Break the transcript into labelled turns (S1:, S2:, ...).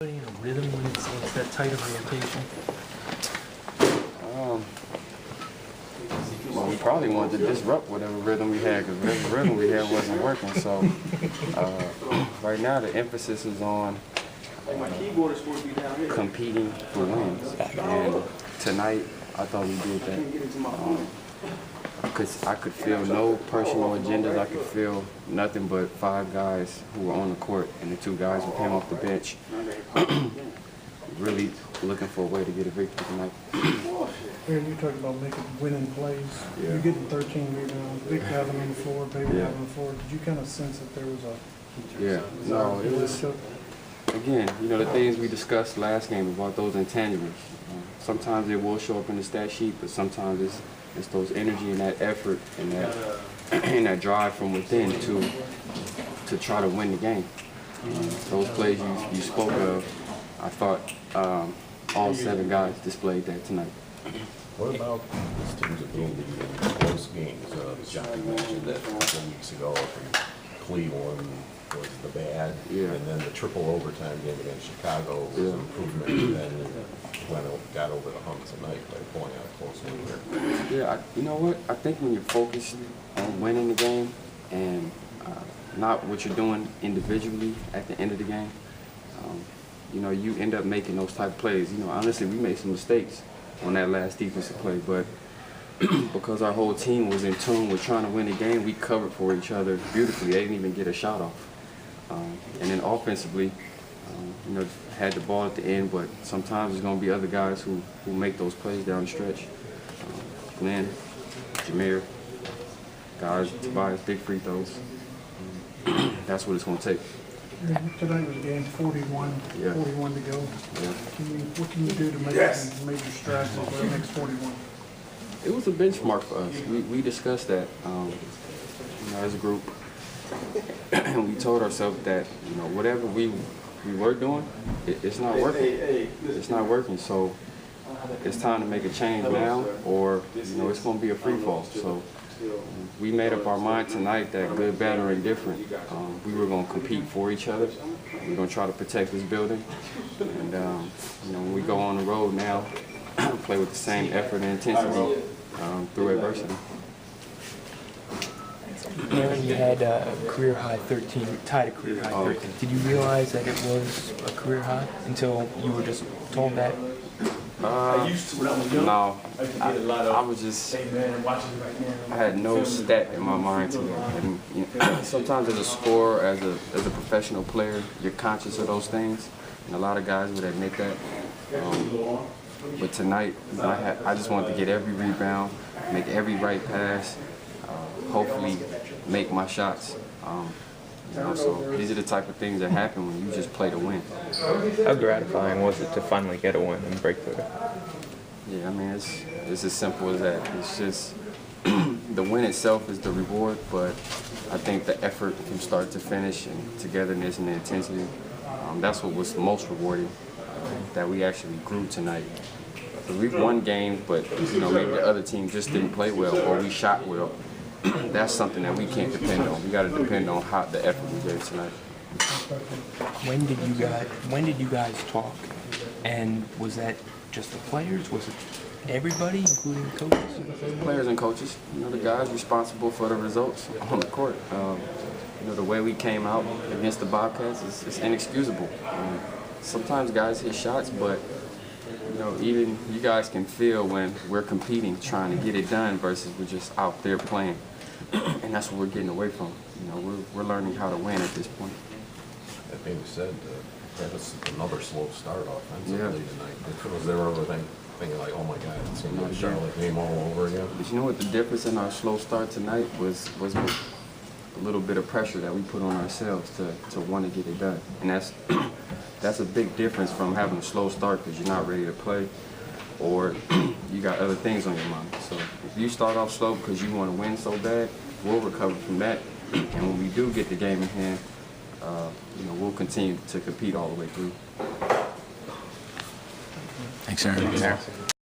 S1: In a rhythm when it's that tight of a rotation?
S2: Well, we probably wanted to disrupt whatever rhythm we had, because whatever rhythm we had wasn't working. So right now the emphasis is on competing for wins. And tonight I thought we did that. Because I could feel no personal agendas. I could feel nothing but 5 guys who were on the court and the 2 guys who came off the bench really looking for a way to get a victory tonight.
S3: Aaron, you talked about making winning plays.
S2: Yeah.
S3: You're getting 13 rebounds, Vic having them on the floor, Baby having on the floor. Did you kind of sense that there was a...
S2: Yeah, no, it was, again, you know, the things we discussed last game about those intangibles. Sometimes it will show up in the stat sheet, but sometimes it's those energy and that effort and that drive from within to try to win the game. Those plays you spoke of, I thought all 7 guys displayed that tonight.
S4: What about this team's ability in close games? Johnny mentioned that a couple weeks ago from Cleveland was the bad, and then the triple overtime game against Chicago was an improvement, and then got over the hump tonight by pulling out a close win here.
S2: Yeah, you know what? I think when you're focused on winning the game and not what you're doing individually at the end of the game, you know, you end up making those type of plays. You know, honestly, we made some mistakes on that last defensive play, but because our whole team was in tune with trying to win the game, we covered for each other beautifully. They didn't even get a shot off. And then offensively, you know, had the ball at the end, but sometimes there's going to be other guys who make those plays down the stretch. Glenn, Jameer, guys, Tobias, big free throws. That's what it's going to take.
S3: Tonight was game 41, 41 to go.
S2: Yeah.
S3: What can you do to make some major strides over the next 41?
S2: It was a benchmark for us. We discussed that you know, as a group. And we told ourselves that, you know, whatever we were doing, it's not working. It's not working. So it's time to make a change now, or you know, it's going to be a free fall. So we made up our mind tonight that good, bad, or indifferent, we were going to compete for each other. We're going to try to protect this building. And you know, when we go on the road now, play with the same effort and intensity through adversity.
S1: Aaron, you had a career high 13, tied a career high 13. Did you realize that it was a career high until you were just told that?
S2: No, I was just, I had no stat in my mind today. And, you know, sometimes as a scorer, as a professional player, you're conscious of those things, and a lot of guys would admit that. But tonight, I just wanted to get every rebound, make every right pass, hopefully make my shots. You know, so these are the type of things that happen when you just play to win.
S5: How gratifying was it to finally get a win and break through?
S2: Yeah, I mean, it's as simple as that. It's just the win itself is the reward, but I think the effort from start to finish and togetherness and the intensity, that's what was most rewarding, that we actually grew tonight. We've won games, but you know, maybe the other team just didn't play well or we shot well. That's something that we can't depend on. We got to depend on the effort we gave tonight.
S1: When did you guys talk? And was that just the players? Was it everybody, including the coaches?
S2: Players and coaches. You know, the guys responsible for the results on the court. You know, the way we came out against the Bobcats is inexcusable. Sometimes guys hit shots, but you know, even you guys can feel when we're competing, trying to get it done versus we're just out there playing. And that's what we're getting away from. You know, we're learning how to win at this point.
S4: That being said, that was another slow start offensively tonight. Was there ever thinking like, oh my God, it seemed like a Charlotte game all over again?
S2: But you know what the difference in our slow start tonight was a little bit of pressure that we put on ourselves to want to get it done. And that's a big difference from having a slow start because you're not ready to play, or you got other things on your mind. So if you start off slow because you want to win so bad, we'll recover from that. And when we do get the game in hand, you know, we'll continue to compete all the way through.
S6: Thanks, Aaron.